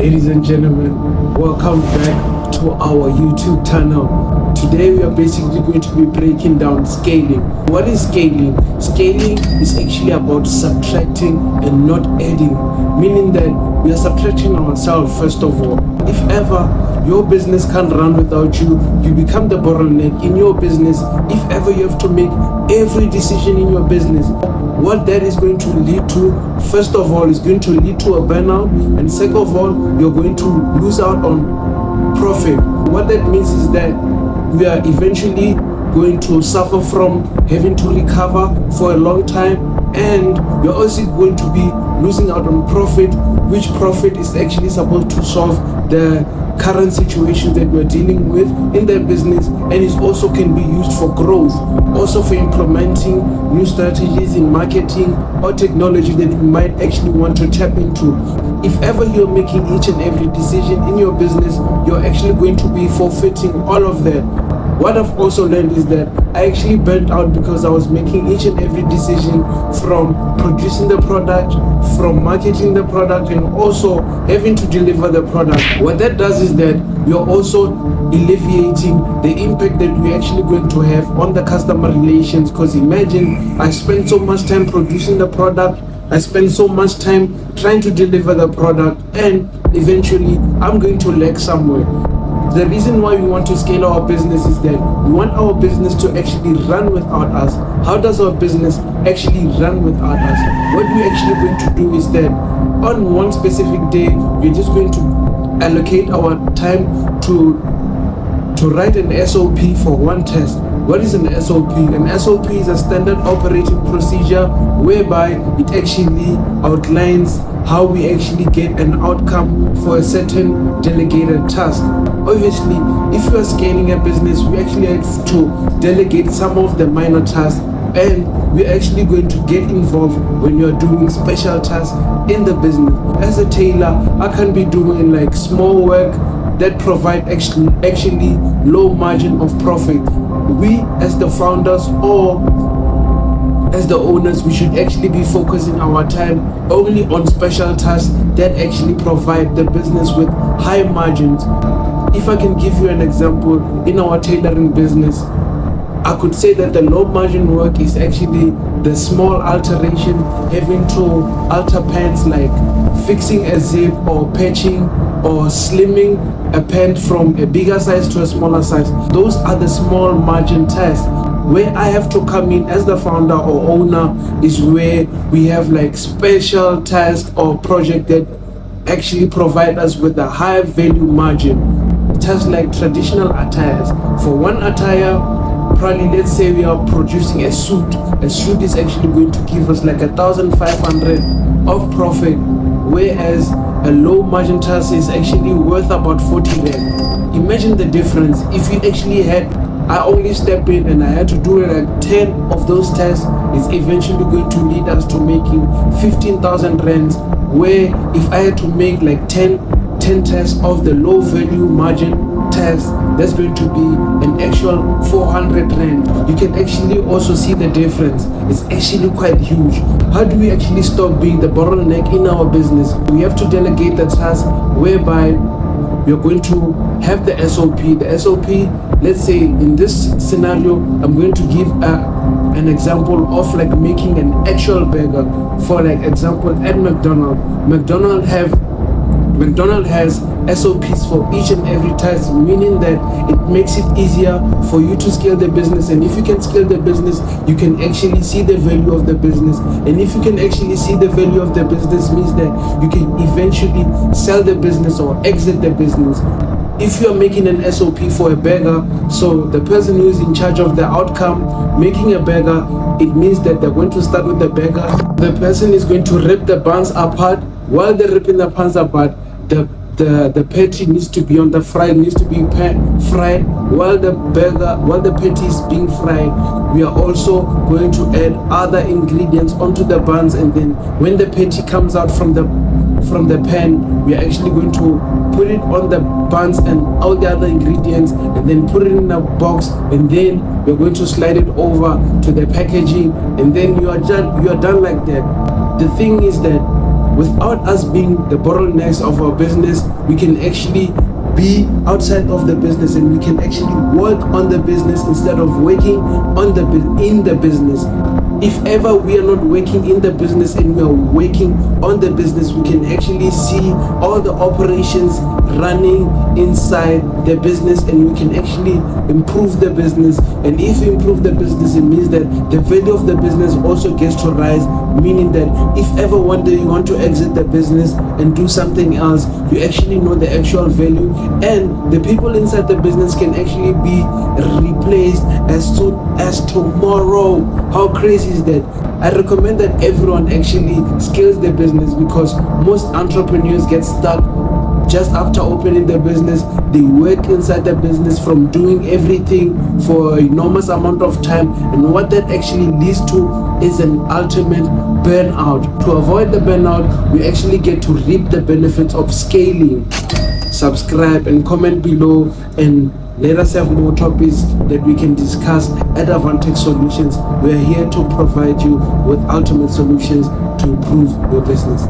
Ladies and gentlemen, welcome back to our YouTube channel. Today we are basically going to be breaking down scaling. What is scaling? Scaling is actually about subtracting and not adding, meaning that we are subtracting ourselves first of all. If ever your business can't run without you, you become the bottleneck in your business. If ever you have to make every decision in your business, what that is going to lead to, first of all, is going to lead to a burnout, and second of all, you're going to lose out on profit. What that means is that we are eventually going to suffer from having to recover for a long time, and we're also going to be losing out on profit, which profit is actually supposed to solve the current situations that we're dealing with in their business, and it also can be used for growth, also for implementing new strategies in marketing or technology that we might actually want to tap into. If ever you're making each and every decision in your business, you're actually going to be forfeiting all of that. What I've also learned is that I actually burnt out because I was making each and every decision, from producing the product, from marketing the product, and also having to deliver the product. What that does is that you're also alleviating the impact that we're actually going to have on the customer relations. Because imagine, I spent so much time producing the product, I spend so much time trying to deliver the product, and eventually I'm going to lag somewhere. The reason why we want to scale our business is that we want our business to actually run without us. How does our business actually run without us? What we're actually going to do is that on one specific day, we're just going to allocate our time to write an SOP for one test. What is an SOP? An SOP is a standard operating procedure whereby it actually outlines how we actually get an outcome for a certain delegated task. Obviously, if you are scaling a business, we actually have to delegate some of the minor tasks, and we're actually going to get involved when you're doing special tasks in the business. As a tailor, I can be doing like small work that provide actually low margin of profit. We as the founders or as the owners, we should actually be focusing our time only on special tasks that actually provide the business with high margins. If I can give you an example, in our tailoring business, I could say that the low margin work is actually the small alteration, having to alter pants, like fixing a zip or patching or slimming a pant from a bigger size to a smaller size. Those are the small margin tasks. Where I have to come in as the founder or owner is where we have like special tasks or project that actually provide us with a high value margin. Tasks like traditional attires. For one attire, probably let's say we are producing a suit. A suit is actually going to give us like 1,500 of profit, whereas a low margin task is actually worth about 40 rand. Imagine the difference. If you actually had, I only step in and I had to do like 10 of those tasks, it's eventually going to lead us to making 15,000 rands, where if I had to make like 10 tests of the low value margin test, that's going to be an actual 400 rand. You can actually also see the difference. It's actually quite huge. How do we actually stop being the bottleneck in our business? We have to delegate the task whereby we're going to have the SOP. The SOP, let's say in this scenario, I'm going to give an example of like making an actual burger. For like example, at McDonald's has SOPs for each and every task, meaning that it makes it easier for you to scale the business. And if you can scale the business, you can actually see the value of the business. And if you can actually see the value of the business, means that you can eventually sell the business or exit the business. If you're making an SOP for a burger, so the person who is in charge of the outcome making a burger, it means that they're going to start with the burger. The person is going to rip the buns apart. While they're ripping the buns apart, the patty needs to be on the fry, needs to be fried. While the patty is being fried, we are also going to add other ingredients onto the buns, and then when the patty comes out from the pan, we are actually going to put it on the buns and all the other ingredients, and then put it in a box, and then we're going to slide it over to the packaging, and then you are done like that. The thing is that without us being the bottlenecks of our business, we can actually be outside of the business, and we can actually work on the business instead of working on in the business. If ever we are not working in the business and we are working on the business, we can actually see all the operations running inside the business, and we can actually improve the business. And if we improve the business, it means that the value of the business also gets to rise, meaning that if ever one day you want to exit the business and do something else, you actually know the actual value, and the people inside the business can actually be replaced as soon as tomorrow. How crazy is that? I recommend that everyone actually scales their business, because most entrepreneurs get stuck just after opening the business. They work inside the business from doing everything for an enormous amount of time, and what that actually leads to is an ultimate burnout. To avoid the burnout, we actually get to reap the benefits of scaling. Subscribe and comment below, and let us have more topics that we can discuss at Avantex Solutions. We are here to provide you with ultimate solutions to improve your business.